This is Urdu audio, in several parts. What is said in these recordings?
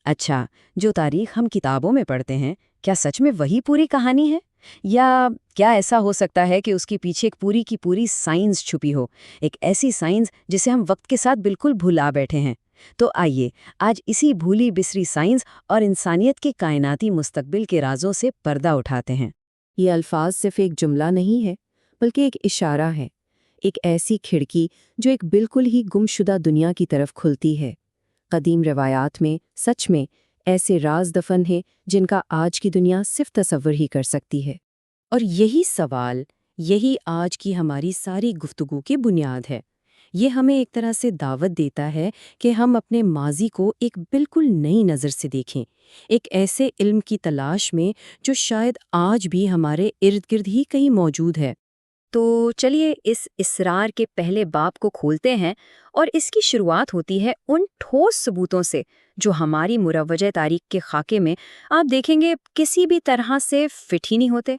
اچھا، جو تاریخ ہم کتابوں میں پڑھتے ہیں کیا سچ میں وہی پوری کہانی ہے؟ یا کیا ایسا ہو سکتا ہے کہ اس کے پیچھے ایک پوری کی پوری سائنس چھپی ہو، ایک ایسی سائنس جسے ہم وقت کے ساتھ بالکل بھلا بیٹھے ہیں؟ تو آئیے آج اسی بھولی بسری سائنس اور انسانیت کے کائناتی مستقبل کے رازوں سے پردہ اٹھاتے ہیں۔ یہ الفاظ صرف ایک جملہ نہیں ہے، بلکہ ایک اشارہ ہے، ایک ایسی کھڑکی جو ایک بالکل ہی گمشدہ دنیا کی طرف کھلتی ہے۔ قدیم روایات میں سچ میں ایسے راز دفن ہیں جن کا آج کی دنیا صرف تصور ہی کر سکتی ہے۔ اور یہی سوال، یہی آج کی ہماری ساری گفتگو کی بنیاد ہے۔ یہ ہمیں ایک طرح سے دعوت دیتا ہے کہ ہم اپنے ماضی کو ایک بالکل نئی نظر سے دیکھیں، ایک ایسے علم کی تلاش میں جو شاید آج بھی ہمارے ارد گرد ہی کہیں موجود ہے۔ تو چلیے اس اسرار کے پہلے باب کو کھولتے ہیں، اور اس کی شروعات ہوتی ہے ان ٹھوس ثبوتوں سے جو ہماری مروجہ تاریخ کے خاکے میں آپ دیکھیں گے کسی بھی طرح سے فٹ ہی نہیں ہوتے۔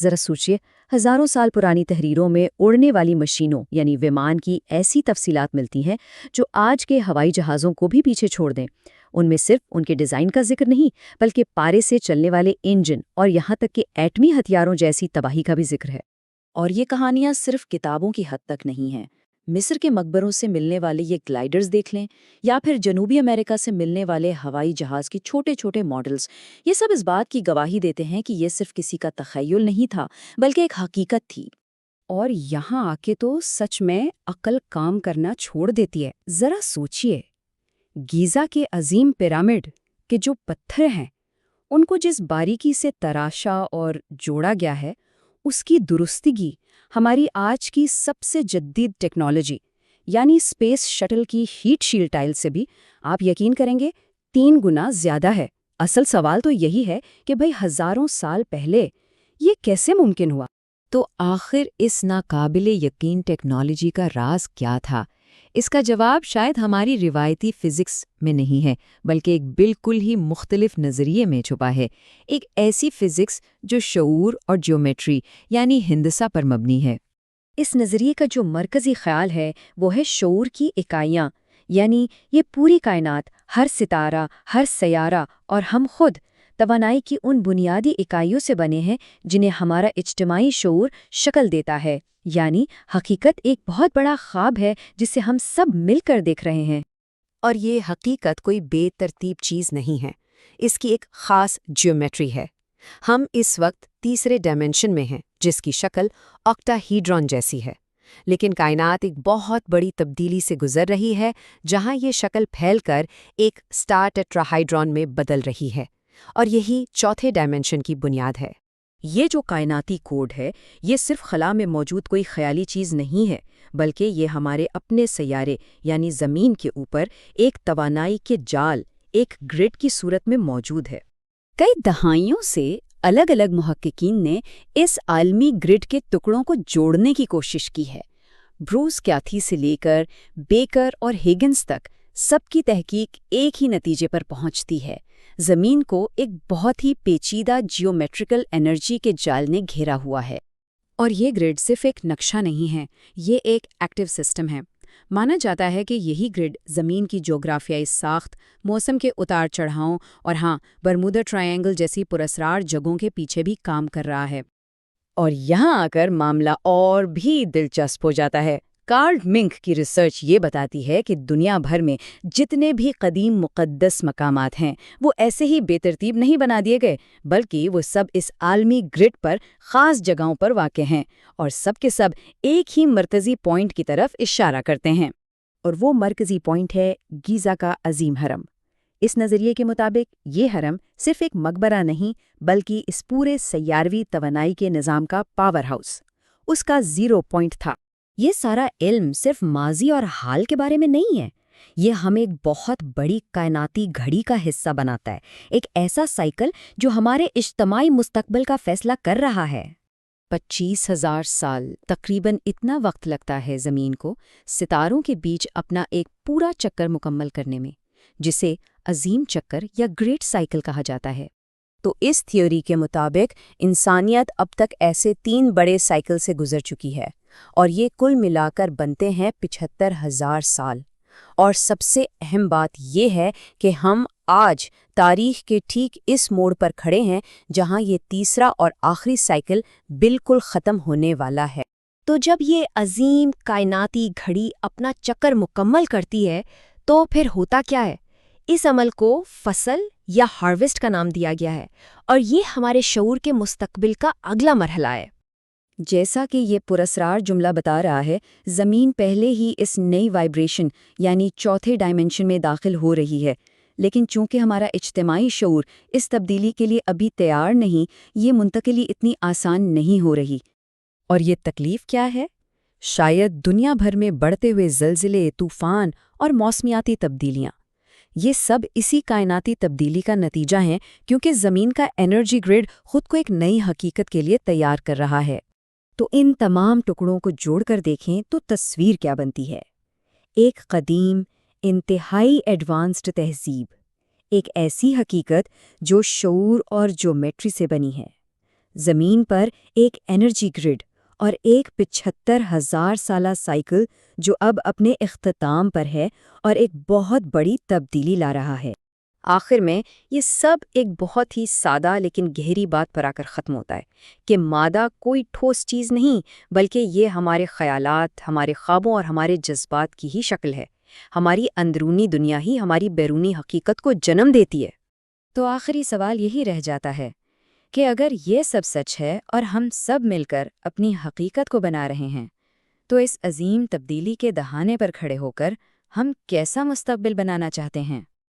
ذرا سوچئے، ہزاروں سال پرانی تحریروں میں اڑنے والی مشینوں یعنی ومان کی ایسی تفصیلات ملتی ہیں جو آج کے ہوائی جہازوں کو بھی پیچھے چھوڑ دیں۔ ان میں صرف ان کے ڈیزائن کا ذکر نہیں، بلکہ پارے سے چلنے والے انجن اور یہاں تک کہ ایٹمی ہتھیاروں جیسی تباہی کا بھی ذکر ہے۔ اور یہ کہانیاں صرف کتابوں کی حد تک نہیں ہیں۔ مصر کے مقبروں سے ملنے والے یہ گلائیڈرز دیکھ لیں، یا پھر جنوبی امریکہ سے ملنے والے ہوائی جہاز کے چھوٹے چھوٹے ماڈلز، یہ سب اس بات کی گواہی دیتے ہیں کہ یہ صرف کسی کا تخیل نہیں تھا، بلکہ ایک حقیقت تھی۔ اور یہاں آ کے تو سچ میں عقل کام کرنا چھوڑ دیتی ہے۔ ذرا سوچئے، گیزا کے عظیم پیرامڈ کے جو پتھر ہیں، ان کو جس باریکی سے تراشا اور جوڑا گیا ہے، اس کی درستگی ہماری آج کی سب سے جدید ٹیکنالوجی یعنی اسپیس شٹل کی ہیٹ شیلڈ ٹائل سے بھی آپ یقین کریں گے 3 گنا زیادہ ہے۔ اصل سوال تو یہی ہے کہ بھئی ہزاروں سال پہلے یہ کیسے ممکن ہوا؟ تو آخر اس ناقابل یقین ٹیکنالوجی کا راز کیا تھا؟ اس کا جواب شاید ہماری روایتی فزکس میں نہیں ہے، بلکہ ایک بالکل ہی مختلف نظریے میں چھپا ہے، ایک ایسی فزکس جو شعور اور جیومیٹری یعنی ہندسہ پر مبنی ہے۔ اس نظریے کا جو مرکزی خیال ہے وہ ہے شعور کی اکائیاں، یعنی یہ پوری کائنات، ہر ستارہ، ہر سیارہ اور ہم خود توانائی کی ان بنیادی اکائیوں سے بنے ہیں جنہیں ہمارا اجتماعی شعور شکل دیتا ہے۔ یعنی حقیقت ایک بہت بڑا خواب ہے جسے ہم سب مل کر دیکھ رہے ہیں۔ اور یہ حقیقت کوئی بے ترتیب چیز نہیں ہے، اس کی ایک خاص جیومیٹری ہے۔ ہم اس وقت تیسرے ڈائمنشن میں ہیں جس کی شکل آکٹا ہیڈرون جیسی ہے، لیکن کائنات ایک بہت بڑی تبدیلی سے گزر رہی ہے جہاں یہ شکل پھیل کر ایک سٹار ٹیٹراہائیڈرون میں بدل رہی ہے، اور یہی چوتھے ڈائمنشن کی بنیاد ہے۔ یہ جو کائناتی کوڈ ہے، یہ صرف خلا میں موجود کوئی خیالی چیز نہیں ہے، بلکہ یہ ہمارے اپنے سیارے یعنی زمین کے اوپر ایک توانائی کے جال، ایک گرڈ کی صورت میں موجود ہے۔ کئی دہائیوں سے الگ الگ محققین نے اس عالمی گرڈ کے ٹکڑوں کو جوڑنے کی کوشش کی ہے۔ بروس کیتھی سے لے کر بیکر اور ہیگنز تک سب کی تحقیق ایک ہی نتیجے پر پہنچتی ہے: زمین کو ایک بہت ہی پیچیدہ جیومیٹریکل انرجی کے جال نے گھیرا ہوا ہے۔ اور یہ گرڈ صرف ایک نقشہ نہیں ہے، یہ ایک ایکٹیو سسٹم ہے۔ مانا جاتا ہے کہ یہی گرڈ زمین کی جغرافیائی ساخت، موسم کے اتار چڑھاؤں اور برمودا ٹرائینگل جیسی پراسرار جگہوں کے پیچھے بھی کام کر رہا ہے۔ اور یہاں آ کر معاملہ اور بھی دلچسپ ہو جاتا ہے۔ کارل منک کی ریسرچ یہ بتاتی ہے کہ دنیا بھر میں جتنے بھی قدیم مقدس مقامات ہیں وہ ایسے ہی بے ترتیب نہیں بنا دیے گئے، بلکہ وہ سب اس عالمی گرڈ پر خاص جگہوں پر واقع ہیں، اور سب کے سب ایک ہی مرکزی پوائنٹ کی طرف اشارہ کرتے ہیں۔ اور وہ مرکزی پوائنٹ ہے گیزا کا عظیم حرم۔ اس نظریے کے مطابق یہ حرم صرف ایک مقبرہ نہیں، بلکہ اس پورے سیاروی توانائی کے نظام کا پاور ہاؤس، اس کا زیرو پوائنٹ تھا۔ یہ سارا علم صرف ماضی اور حال کے بارے میں نہیں ہے، یہ ہمیں ایک بہت بڑی کائناتی گھڑی کا حصہ بناتا ہے، ایک ایسا سائیکل جو ہمارے اجتماعی مستقبل کا فیصلہ کر رہا ہے۔ 25,000 سال تقریباً اتنا وقت لگتا ہے زمین کو ستاروں کے بیچ اپنا ایک پورا چکر مکمل کرنے میں، جسے عظیم چکر یا گریٹ سائیکل کہا جاتا ہے۔ تو اس تھیوری کے مطابق انسانیت اب تک ایسے 3 بڑے سائیکل سے گزر چکی ہے، اور یہ کل ملا کر بنتے ہیں 75,000 سال۔ اور سب سے اہم بات یہ ہے کہ ہم آج تاریخ کے ٹھیک اس موڑ پر کھڑے ہیں جہاں یہ تیسرا اور آخری سائیکل بالکل ختم ہونے والا ہے۔ تو جب یہ عظیم کائناتی گھڑی اپنا چکر مکمل کرتی ہے تو پھر ہوتا کیا ہے؟ اس عمل کو فصل یا ہارویسٹ کا نام دیا گیا ہے، اور یہ ہمارے شعور کے مستقبل کا اگلا مرحلہ ہے۔ جیسا کہ یہ پراسرار جملہ بتا رہا ہے، زمین پہلے ہی اس نئی وائبریشن یعنی چوتھے ڈائمنشن میں داخل ہو رہی ہے، لیکن چونکہ ہمارا اجتماعی شعور اس تبدیلی کے لیے ابھی تیار نہیں، یہ منتقلی اتنی آسان نہیں ہو رہی۔ اور یہ تکلیف کیا ہے؟ شاید دنیا بھر میں بڑھتے ہوئے زلزلے، طوفان اور موسمیاتی تبدیلیاں۔ یہ سب اسی کائناتی تبدیلی کا نتیجہ ہیں، کیونکہ زمین کا انرجی گرڈ خود کو ایک نئی حقیقت کے لیے تیار کر رہا ہے۔ تو ان تمام ٹکڑوں کو جوڑ کر دیکھیں تو تصویر کیا بنتی ہے؟ ایک قدیم، انتہائی ایڈوانسڈ تہذیب، ایک ایسی حقیقت جو شعور اور جیومیٹری سے بنی ہے۔ زمین پر ایک انرجی گرڈ اور ایک 75,000 سالہ سائیکل جو اب اپنے اختتام پر ہے اور ایک بہت بڑی تبدیلی لا رہا ہے۔ آخر میں یہ سب ایک بہت ہی سادہ لیکن گہری بات پر آ کر ختم ہوتا ہے کہ مادہ کوئی ٹھوس چیز نہیں، بلکہ یہ ہمارے خیالات، ہمارے خوابوں اور ہمارے جذبات کی ہی شکل ہے۔ ہماری اندرونی دنیا ہی ہماری بیرونی حقیقت کو جنم دیتی ہے۔ تو آخری سوال یہی رہ جاتا ہے کہ اگر یہ سب سچ ہے اور ہم سب مل کر اپنی حقیقت کو بنا رہے ہیں، تو اس عظیم تبدیلی کے دہانے پر کھڑے ہو کر ہم کیسا مستقبل بنانا چاہتے ہیں؟